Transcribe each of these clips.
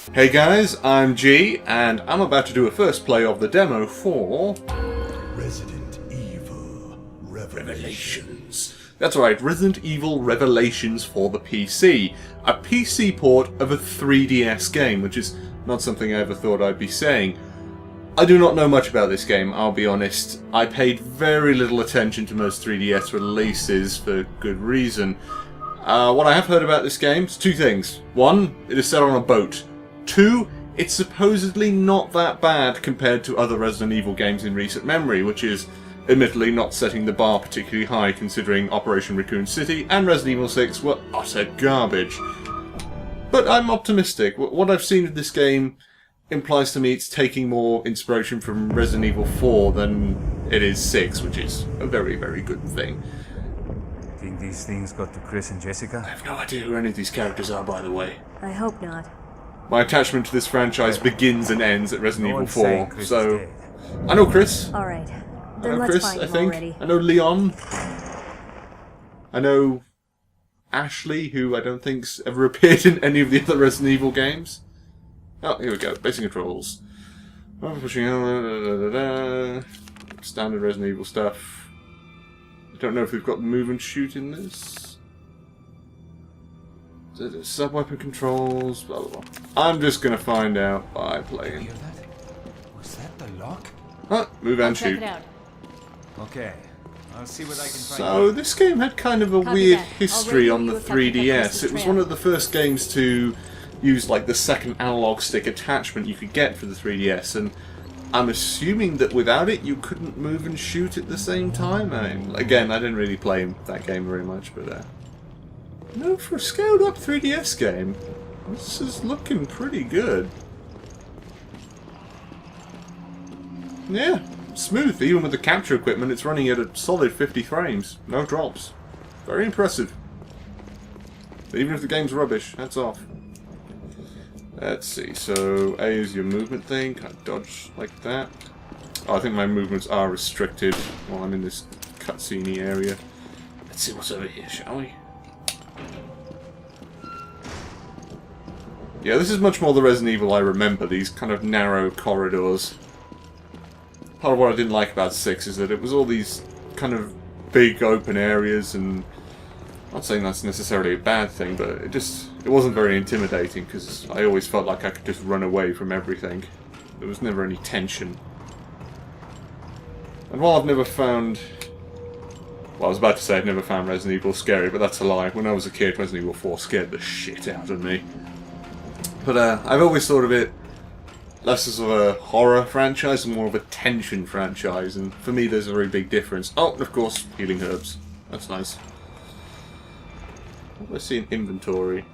Hey guys, I'm G, and I'm about to do a first play of the demo for... Resident Evil Revelations. That's right, Resident Evil Revelations for the PC. A PC port of a 3DS game, which is not something I ever thought I'd be saying. I do not know much about this game, I'll be honest. I paid very little attention to most 3DS releases for good reason. What I have heard about this game is two things. One, it is set on a boat. Two, it's supposedly not that bad compared to other Resident Evil games in recent memory, which is admittedly not setting the bar particularly high considering Operation Raccoon City and Resident Evil 6 were utter garbage. But I'm optimistic. What I've seen of this game implies to me it's taking more inspiration from Resident Evil 4 than it is 6, which is a very, very good thing. Think these things got to Chris and Jessica? I have no idea who any of these characters are, by the way. I hope not. My attachment to this franchise begins and ends at Resident Evil 4, Chris so... is dead. I know Chris. Alright. I Then know let's Chris, find I him think. already. I know Leon. I know Ashley, who I don't think's ever appeared in any of the other Resident Evil games. Oh, here we go. Basic controls. Pushing standard Resident Evil stuff. I don't know if we've got move and shoot in this. Sub-weapon controls, blah blah blah. I'm just gonna find out by playing. Hear that? Was that the lock? Move and Check shoot. it out. Okay, I'll see what I can find. So this game had kind of a Copy weird that. I'll history radio on you the if I pick up 3DS. Chris's It was trail. one of the first games to use like the second analog stick attachment you could get for the 3DS, and I'm assuming that without it you couldn't move and shoot at the same time. I mean, again, I didn't really play that game very much, but no, for a scaled up 3DS game, this is looking pretty good. Yeah, smooth. Even with the capture equipment, it's running at a solid 50 frames. No drops. Very impressive. Even if the game's rubbish, hats off. Let's see, so A is your movement thing. Can I dodge like that? Oh, I think my movements are restricted while I'm in this cutscene area. Let's see what's over here, shall we? Yeah, this is much more the Resident Evil I remember, these kind of narrow corridors. Part of what I didn't like about 6 is that it was all these kind of big open areas, and I'm not saying that's necessarily a bad thing, but it wasn't very intimidating because I always felt like I could just run away from everything. There was never any tension. And while I've never found... Well, I was about to say I've never found Resident Evil scary, but that's a lie. When I was a kid, Resident Evil 4 scared the shit out of me. But I've always thought of it less as a horror franchise and more of a tension franchise, and for me there's a very big difference. Oh, and of course, healing herbs. That's nice. What do I see in inventory?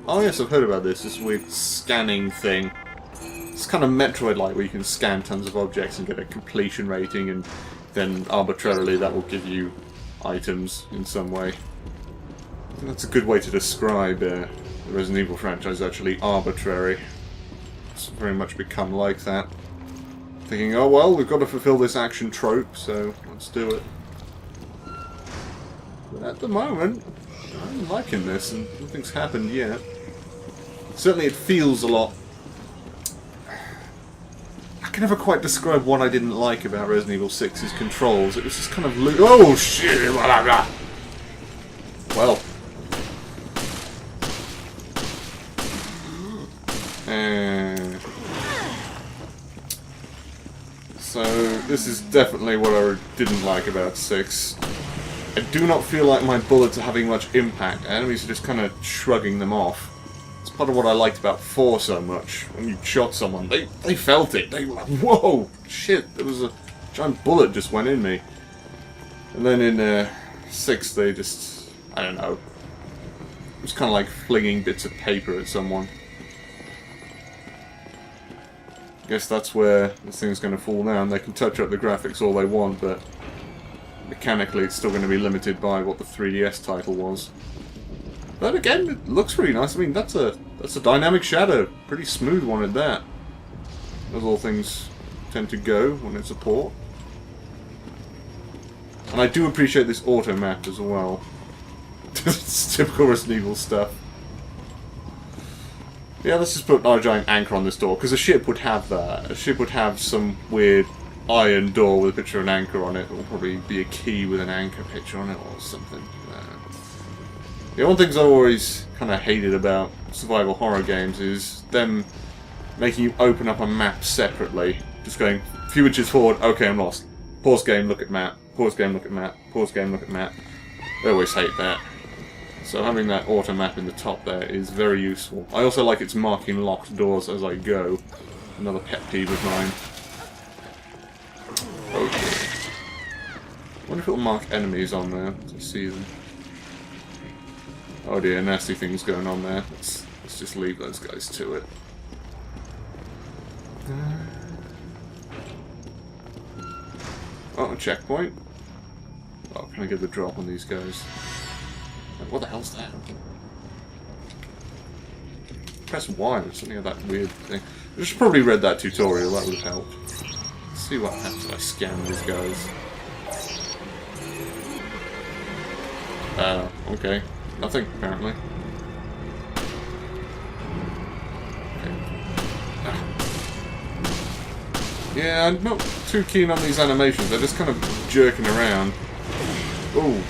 Oh yes, I've heard about this weird scanning thing. It's kind of Metroid-like, where you can scan tons of objects and get a completion rating, and then arbitrarily that will give you items in some way. I think that's a good way to describe the Resident Evil franchise, actually, arbitrary. It's very much become like that. Thinking, oh well, we've got to fulfill this action trope, so let's do it. But at the moment, I'm liking this, and nothing's happened yet. Certainly it feels a lot... I can never quite describe what I didn't like about Resident Evil 6's controls. It was just kind of... Oh shit! Blah, blah. Well... So, this is definitely what I didn't like about 6. I do not feel like my bullets are having much impact. Enemies are just kind of shrugging them off. It's part of what I liked about 4 so much. When you shot someone, they felt it. They were like, whoa, shit, there was a giant bullet just went in me. And then in 6, they just, I don't know. It was kind of like flinging bits of paper at someone. I guess that's where this thing's going to fall down. They can touch up the graphics all they want, but mechanically it's still going to be limited by what the 3DS title was. But again, it looks pretty nice. I mean, that's a dynamic shadow. Pretty smooth one at that. As all things tend to go when it's a port. And I do appreciate this auto map as well. It's typical Resident Evil stuff. Yeah, let's just put our giant anchor on this door, because a ship would have that. A ship would have some weird iron door with a picture of an anchor on it. It will probably be a key with an anchor picture on it or something. Yeah, one thing I've always kind of hated about survival horror games is them making you open up a map separately. Just going a few inches forward, okay, I'm lost. Pause game, look at map. Pause game, look at map. Pause game, look at map. I always hate that. So having that auto map in the top there is very useful. I also like its marking locked doors as I go. Another pet peeve of mine. Okay. I wonder if it'll mark enemies on there to see them. Oh dear, nasty things going on there. Let's just leave those guys to it. Oh, a checkpoint. Oh, can I get the drop on these guys? What the hell's that? Press Y or something of that weird thing. I should probably read that tutorial, that would have helped. Let's see what happens if I scan these guys. Okay. Nothing, apparently. Okay. Yeah, I'm not too keen on these animations. They're just kind of jerking around. Ooh.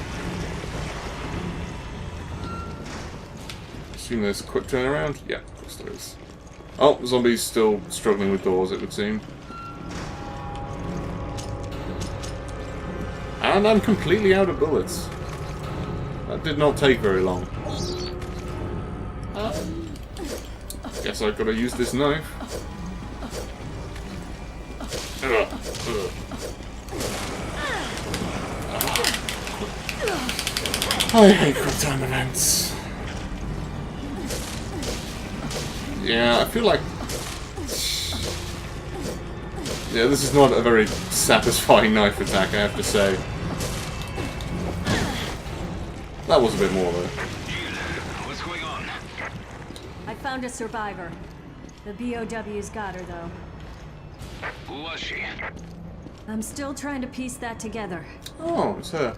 Assume there's a quick turnaround? Yeah, of course there is. Oh, the zombie's still struggling with doors, it would seem. And I'm completely out of bullets. That did not take very long. Guess I've got to use this knife. I hate quick time events. Yeah, I feel like... Yeah, this is not a very satisfying knife attack, I have to say. That was a bit more, though. What's going on? I found a survivor. The BOW's got her, though. Who was she? I'm still trying to piece that together. Oh, it's her.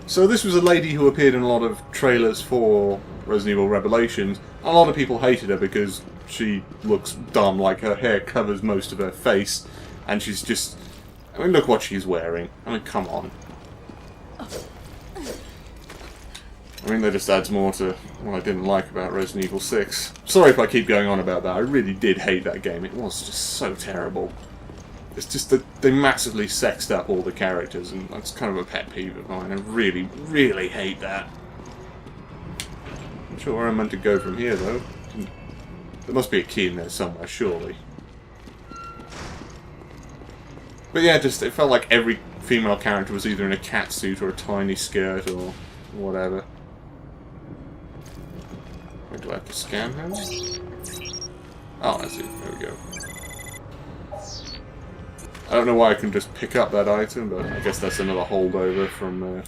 So this was a lady who appeared in a lot of trailers for Resident Evil Revelations. A lot of people hated her because she looks dumb, like her hair covers most of her face, and she's just... I mean, look what she's wearing. I mean, come on. I mean, that just adds more to what I didn't like about Resident Evil 6. Sorry if I keep going on about that. I really did hate that game. It was just so terrible. It's just that they massively sexed up all the characters, and that's kind of a pet peeve of mine. I really, really hate that. Not sure where I'm meant to go from here, though. There must be a key in there somewhere, surely. But yeah, just it felt like every female character was either in a catsuit or a tiny skirt or whatever. Wait, do I have to scan her? Oh, I see. There we go. I don't know why I can just pick up that item, but I guess that's another holdover from the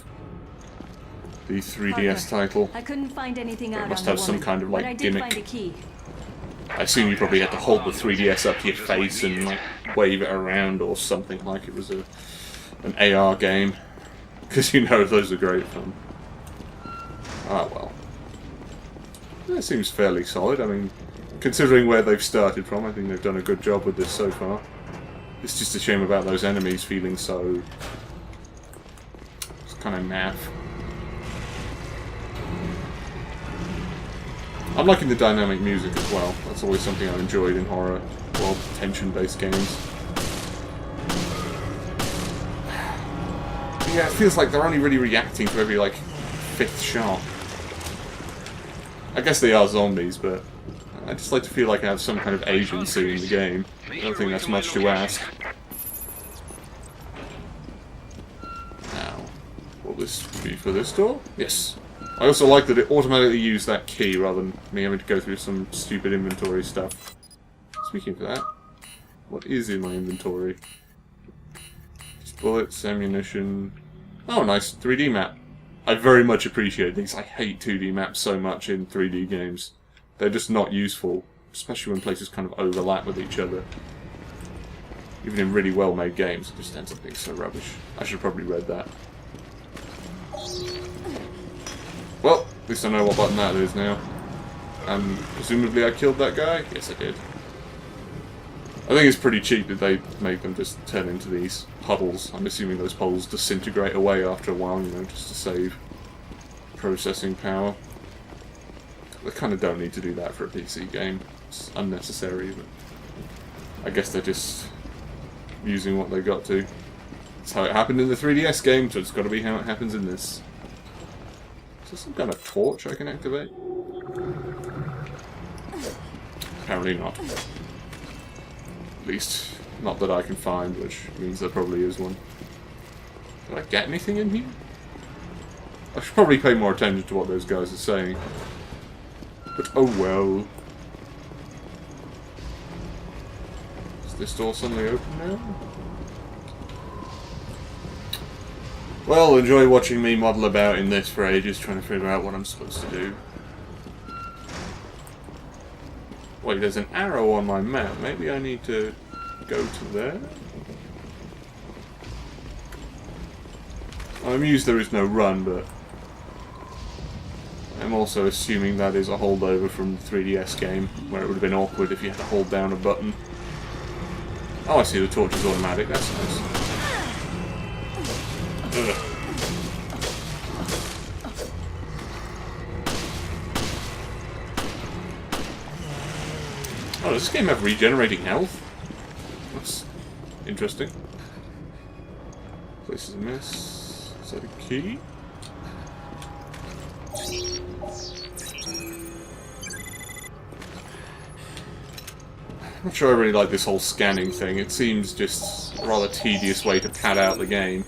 3DS title. I couldn't find anything out It must on have the some woman, kind of but I like did gimmick. find a key. I assume you probably had to hold the 3DS up to your face and like wave it around or something like it was an AR game. Because you know those are great fun. Ah well. That seems fairly solid. I mean, considering where they've started from, I think they've done a good job with this so far. It's just a shame about those enemies feeling so... It's kind of naff. I'm liking the dynamic music as well. That's always something I've enjoyed in horror, well, tension-based games. But yeah, it feels like they're only really reacting to every, like, 5th shot. I guess they are zombies, but I just like to feel like I have some kind of agency in the game. I don't think that's much to ask. Now, will this be for this door? Yes. I also like that it automatically used that key rather than me having to go through some stupid inventory stuff. Speaking of that, what is in my inventory? Just bullets, ammunition... Oh, nice 3D map. I very much appreciate these. I hate 2D maps so much in 3D games. They're just not useful, especially when places kind of overlap with each other. Even in really well-made games, it just ends up being so rubbish. I should have probably read that. Well, At least I know what button that is now. And presumably I killed that guy? Yes, I did. I think it's pretty cheap that they make them just turn into these puddles. I'm assuming those puddles disintegrate away after a while, you know, just to save processing power. They kind of don't need to do that for a PC game. It's unnecessary, but I guess they're just using what they got to. That's how it happened in the 3DS game, so it's got to be how it happens in this. Is there some kind of torch I can activate? Apparently not. At least, not that I can find, which means there probably is one. Did I get anything in here? I should probably pay more attention to what those guys are saying. But oh well. Is this door suddenly open now? Well, enjoy watching me muddle about in this for ages, trying to figure out what I'm supposed to do. Wait, there's an arrow on my map. Maybe I need to go to there? I'm amused there is no run, but I'm also assuming that is a holdover from the 3DS game, where it would have been awkward if you had to hold down a button. Oh, I see, the torch is automatic. That's nice. Ugh. Oh, does this game have regenerating health? That's interesting. Place is a mess. Is that a key? I'm not sure I really like this whole scanning thing. It seems just a rather tedious way to pad out the game.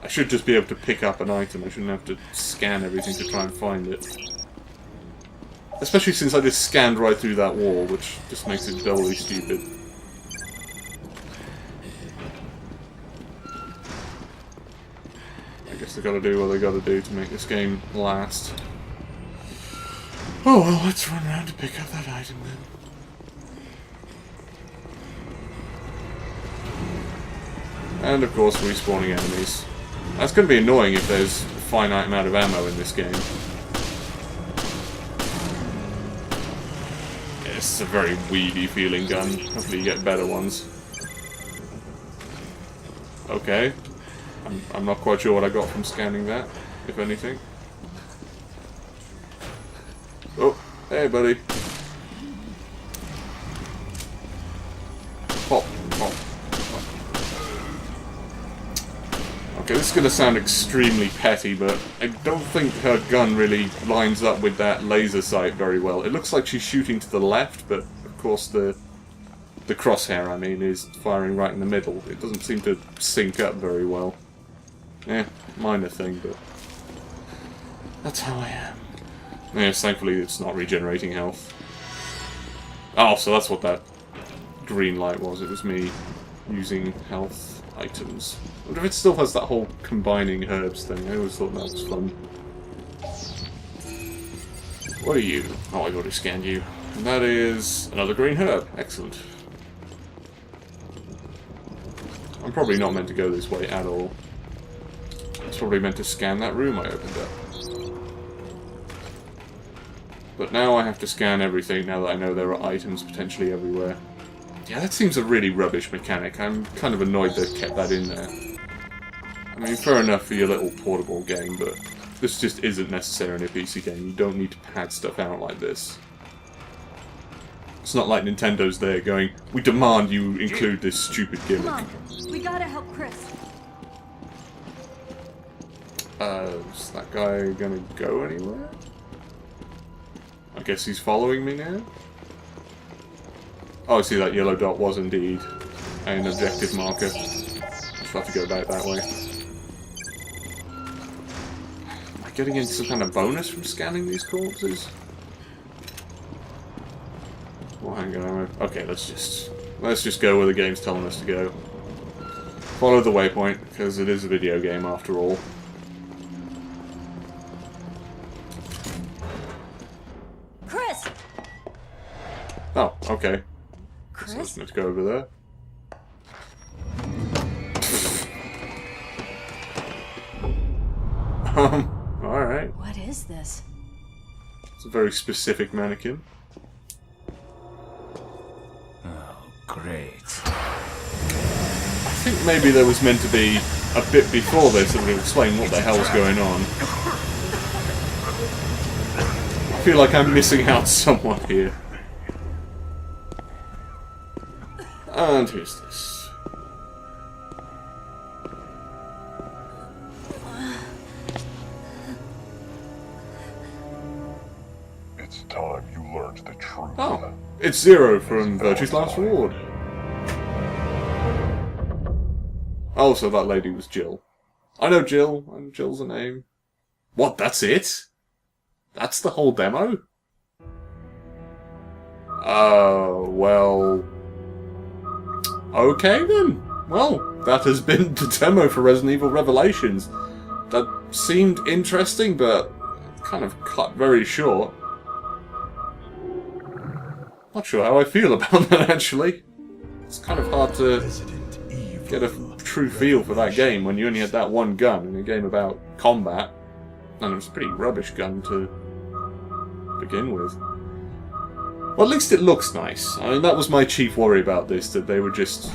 I should just be able to pick up an item. I shouldn't have to scan everything to try and find it. Especially since I just scanned right through that wall, which just makes it doubly stupid. I guess they gotta do what they gotta do to make this game last. Oh well, let's run around to pick up that item then. And of course, respawning enemies. That's gonna be annoying if there's a finite amount of ammo in this game. It's a very weedy feeling gun. Hopefully you get better ones. Okay. I'm not quite sure what I got from scanning that, if anything. Oh, hey buddy. Pop, pop, pop. Okay, this is going to sound extremely petty, but I don't think her gun really lines up with that laser sight very well. It looks like she's shooting to the left, but of course the crosshair, I mean, is firing right in the middle. It doesn't seem to sync up very well. Eh, minor thing, but that's how I am. Yes, thankfully it's not regenerating health. Oh, so that's what that green light was. It was me using health items. I wonder if it still has that whole combining herbs thing. I always thought that was fun. What are you? Oh, I've already scanned you. And that is another green herb. Excellent. I'm probably not meant to go this way at all. I was probably meant to scan that room I opened up. But now I have to scan everything now that I know there are items potentially everywhere. Yeah, that seems a really rubbish mechanic. I'm kind of annoyed they've kept that in there. I mean, fair enough for your little portable game, but this just isn't necessary in a PC game. You don't need to pad stuff out like this. It's not like Nintendo's there going, we demand you include this stupid gimmick. Come on, we gotta help Chris. Is that guy gonna go anywhere? I guess he's following me now? Oh, I see that yellow dot was indeed an objective marker. Just have to go back that way. Am I getting into some kind of bonus from scanning these corpses? Well, hang on. Okay, let's just go where the game's telling us to go. Follow the waypoint, because it is a video game after all. Chris! Oh, okay. Chris? So let's not go over there. Alright. What is is this? It's a very specific mannequin. Oh, great. I think maybe there was meant to be a bit before this that would explain what the hell's going on. I feel like I'm missing out somewhat here. And here's this. It's time you learned the truth. Oh, it's Zero from Virtue's Last Reward. Oh, so that lady was Jill. I know Jill, and Jill's a name. What, that's it? That's the whole demo? Oh, well... Okay then. Well, that has been the demo for Resident Evil Revelations. That seemed interesting, but kind of cut very short. Not sure how I feel about that, actually. It's kind of hard to get a true feel for that game when you only had that one gun in a game about combat. And it was a pretty rubbish gun to begin with. Well, at least it looks nice. I mean, that was my chief worry about this, that they would just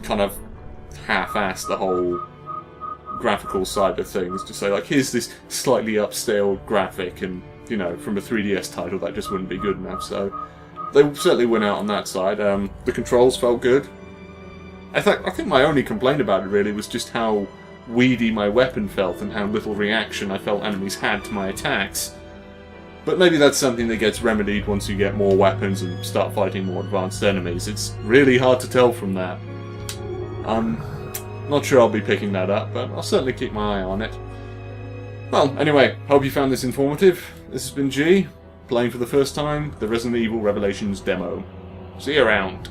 kind of half-ass the whole graphical side of things. To say, like, here's this slightly upscaled graphic, and, you know, from a 3DS title, that just wouldn't be good enough, so... They certainly went out on that side. The controls felt good. I think my only complaint about it, really, was just how weedy my weapon felt and how little reaction I felt enemies had to my attacks. But maybe that's something that gets remedied once you get more weapons and start fighting more advanced enemies. It's really hard to tell from that. Not sure I'll be picking that up, but I'll certainly keep my eye on it. Well, anyway, hope you found this informative. This has been G, playing for the first time the Resident Evil Revelations demo. See you around.